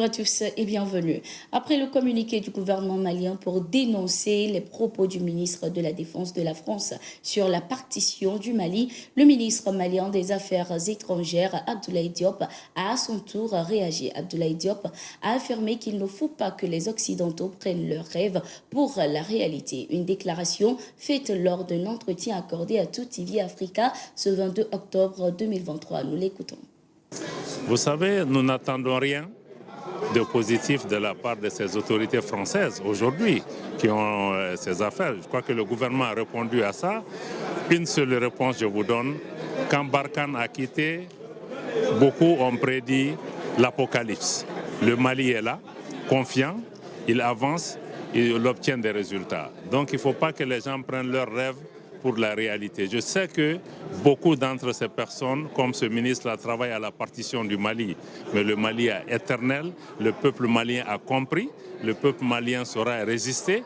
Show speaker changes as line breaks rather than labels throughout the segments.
à tous et bienvenue. Après le communiqué du gouvernement malien pour dénoncer les propos du ministre de la Défense de la France sur la partition du Mali, le ministre malien des Affaires étrangères, Abdoulaye Diop, a à son tour réagi. Abdoulaye Diop a affirmé qu'il ne faut pas que les Occidentaux prennent leurs rêves pour la réalité. Une déclaration faite lors d'un entretien accordé à Tout TV Africa ce 22 octobre 2023. Nous l'écoutons.
Vous savez, nous n'attendons rien de positif de la part de ces autorités françaises aujourd'hui qui ont ces affaires. Je crois que le gouvernement a répondu à ça. Une seule réponse, je vous donne. Quand Barkhane a quitté, beaucoup ont prédit l'apocalypse. Le Mali est là, confiant, il avance, il obtient des résultats. Donc il ne faut pas que les gens prennent leurs rêves pour la réalité. Je sais que beaucoup d'entre ces personnes, comme ce ministre, travaillent à la partition du Mali. Mais le Mali est éternel, le peuple malien a compris, le peuple malien saura résister.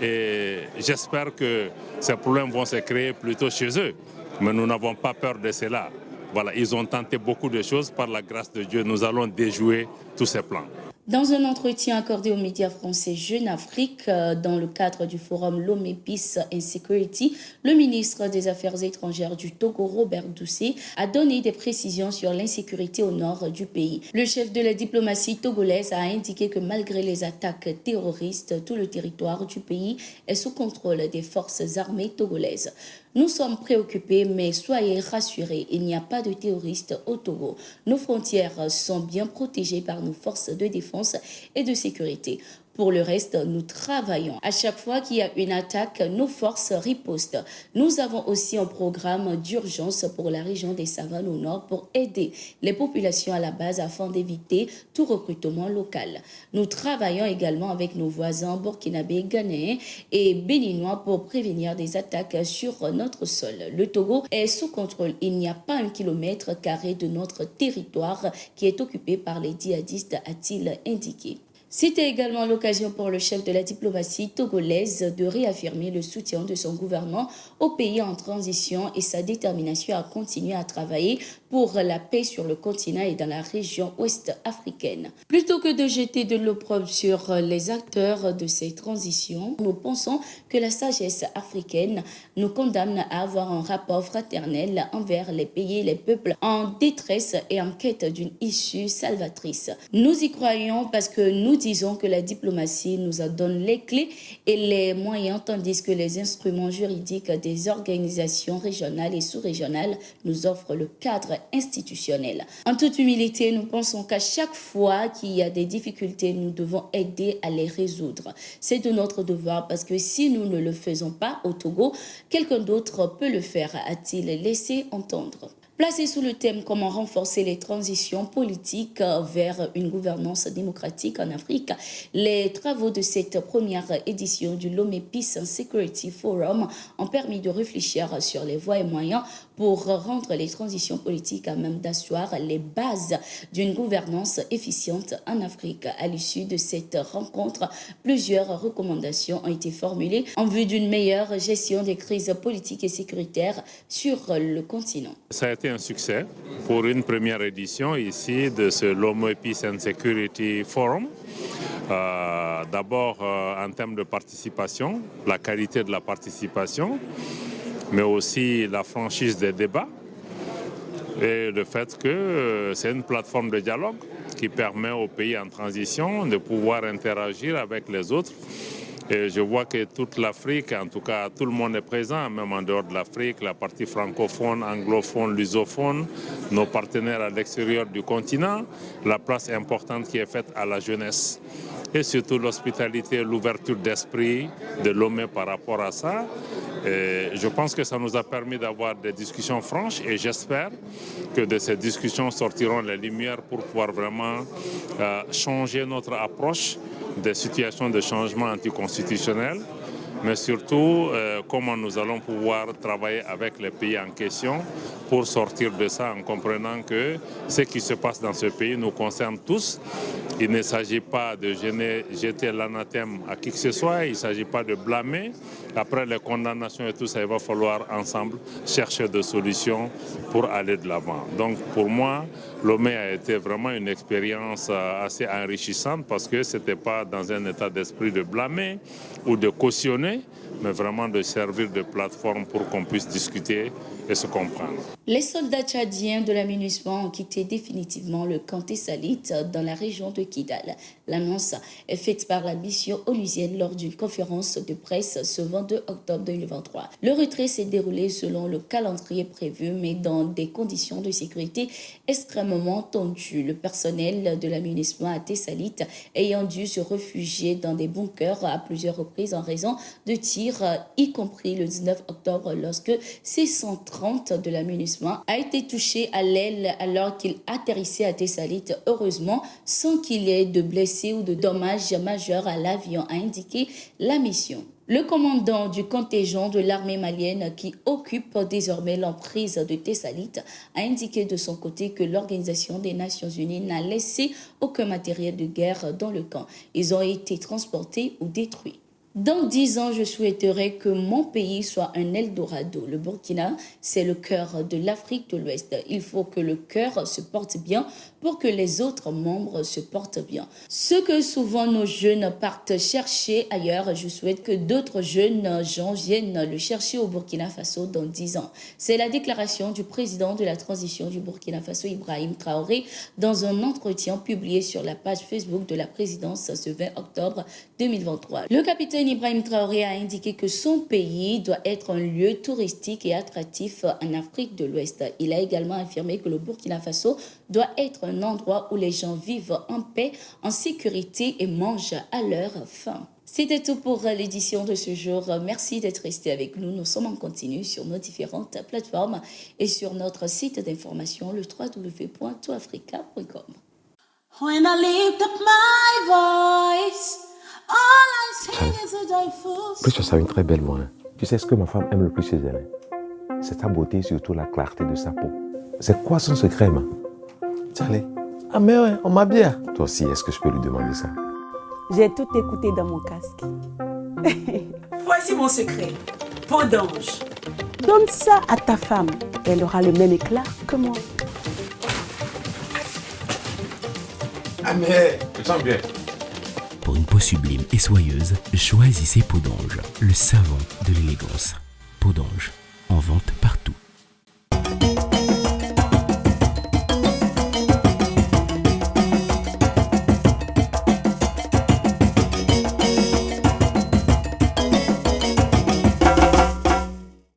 Et j'espère que ces problèmes vont se créer plutôt chez eux. Mais nous n'avons pas peur de cela. Voilà, ils ont tenté beaucoup de choses. Par la grâce de Dieu, nous allons déjouer tous ces plans.
Dans un entretien accordé aux médias français Jeune Afrique, dans le cadre du forum Lomé Peace and Security, le ministre des Affaires étrangères du Togo, Robert Doucet, a donné des précisions sur l'insécurité au nord du pays. Le chef de la diplomatie togolaise a indiqué que malgré les attaques terroristes, tout le territoire du pays est sous contrôle des forces armées togolaises. Nous sommes préoccupés, mais soyez rassurés, il n'y a pas de terroristes au Togo. Nos frontières sont bien protégées par nos forces de défense et de sécurité. Pour le reste, nous travaillons. À chaque fois qu'il y a une attaque, nos forces ripostent. Nous avons aussi un programme d'urgence pour la région des Savanes au nord pour aider les populations à la base afin d'éviter tout recrutement local. Nous travaillons également avec nos voisins burkinabés, ghanéens et béninois pour prévenir des attaques sur notre sol. Le Togo est sous contrôle. Il n'y a pas 1 kilomètre carré de notre territoire qui est occupé par les djihadistes, a-t-il indiqué. C'était également l'occasion pour le chef de la diplomatie togolaise de réaffirmer le soutien de son gouvernement au pays en transition et sa détermination à continuer à travailler pour la paix sur le continent et dans la région ouest africaine. Plutôt que de jeter de l'opprobre sur les acteurs de ces transitions, nous pensons que la sagesse africaine nous condamne à avoir un rapport fraternel envers les pays et les peuples en détresse et en quête d'une issue salvatrice. Nous y croyons parce que nous disons que la diplomatie nous en donne les clés et les moyens, tandis que les instruments juridiques des organisations régionales et sous-régionales nous offrent le cadre institutionnel. En toute humilité, nous pensons qu'à chaque fois qu'il y a des difficultés, nous devons aider à les résoudre. C'est de notre devoir parce que si nous ne le faisons pas au Togo, quelqu'un d'autre peut le faire, a-t-il laissé entendre. Placé sous le thème comment renforcer les transitions politiques vers une gouvernance démocratique en Afrique, les travaux de cette première édition du Lomé Peace and Security Forum ont permis de réfléchir sur les voies et moyens pour rendre les transitions politiques à même d'asseoir les bases d'une gouvernance efficiente en Afrique. À l'issue de cette rencontre, plusieurs recommandations ont été formulées en vue d'une meilleure gestion des crises politiques et sécuritaires sur le continent.
Ça a été un succès pour une première édition ici de ce Lomé Peace and Security Forum. D'abord en termes de participation, la qualité de la participation, mais aussi la franchise des débats et le fait que c'est une plateforme de dialogue qui permet aux pays en transition de pouvoir interagir avec les autres. Et je vois que toute l'Afrique, en tout cas tout le monde est présent, même en dehors de l'Afrique, la partie francophone, anglophone, lusophone, nos partenaires à l'extérieur du continent, la place importante qui est faite à la jeunesse. Et surtout l'hospitalité, l'ouverture d'esprit de Lomé par rapport à ça. Et je pense que ça nous a permis d'avoir des discussions franches et j'espère que de ces discussions sortiront les lumières pour pouvoir vraiment changer notre approche des situations de changement anticonstitutionnel mais surtout comment nous allons pouvoir travailler avec les pays en question pour sortir de ça en comprenant que ce qui se passe dans ce pays nous concerne tous. Il ne s'agit pas de jeter l'anathème à qui que ce soit, il ne s'agit pas de blâmer. Après les condamnations et tout ça, il va falloir ensemble chercher des solutions pour aller de l'avant. Donc pour moi, Lomé a été vraiment une expérience assez enrichissante parce que ce n'était pas dans un état d'esprit de blâmer ou de cautionner, mais vraiment de servir de plateforme pour qu'on puisse discuter et se comprendre.
Les soldats tchadiens de la MINUSMA ont quitté définitivement le camp Tessalite dans la région de Kidal. L'annonce est faite par la mission onusienne lors d'une conférence de presse ce 22 octobre 2023. Le retrait s'est déroulé selon le calendrier prévu, mais dans des conditions de sécurité extrêmement tendues. Le personnel de la MINUSMA à Tessalite ayant dû se réfugier dans des bunkers à plusieurs reprises en raison de tirs, y compris le 19 octobre lorsque C-130 de la MINUSMA a été touché à l'aile alors qu'il atterrissait à Tessalite, heureusement sans qu'il y ait de blessés ou de dommages majeurs à l'avion, a indiqué la mission. Le commandant du contingent de l'armée malienne qui occupe désormais l'emprise de Tessalite a indiqué de son côté que l'Organisation des Nations Unies n'a laissé aucun matériel de guerre dans le camp. Ils ont été transportés ou détruits. Dans 10 ans, je souhaiterais que mon pays soit un Eldorado. Le Burkina, c'est le cœur de l'Afrique de l'Ouest. Il faut que le cœur se porte bien pour que les autres membres se portent bien. Ce que souvent nos jeunes partent chercher ailleurs, je souhaite que d'autres jeunes gens viennent le chercher au Burkina Faso dans 10 ans. C'est la déclaration du président de la transition du Burkina Faso, Ibrahim Traoré, dans un entretien publié sur la page Facebook de la présidence ce 20 octobre 2023. Le capitaine Ibrahim Traoré a indiqué que son pays doit être un lieu touristique et attractif en Afrique de l'Ouest. Il a également affirmé que le Burkina Faso doit être un endroit où les gens vivent en paix, en sécurité et mangent à leur faim. C'était tout pour l'édition de ce jour. Merci d'être resté avec nous. Nous sommes en continu sur nos différentes plateformes et sur notre site d'information, le www.toutafrica.com.
When I lift up my voice, all I sing is a joyful song.
Plus ça a une très belle voix. Hein. Tu sais ce que ma femme aime le plus chez elle? C'est sa beauté, surtout la clarté de sa peau. C'est quoi son secret, ma? Charlie. Ah mais ouais, on m'a bien. Toi aussi, est-ce que je peux lui demander ça?
J'ai tout écouté dans mon casque.
Voici mon secret. Peau d'ange.
Donne ça à ta femme. Elle aura le même éclat que moi.
Ah mais, tu te sens bien.
Pour une peau sublime et soyeuse, choisissez Peau d'ange, le savon de l'élégance. Peau d'ange, en vente par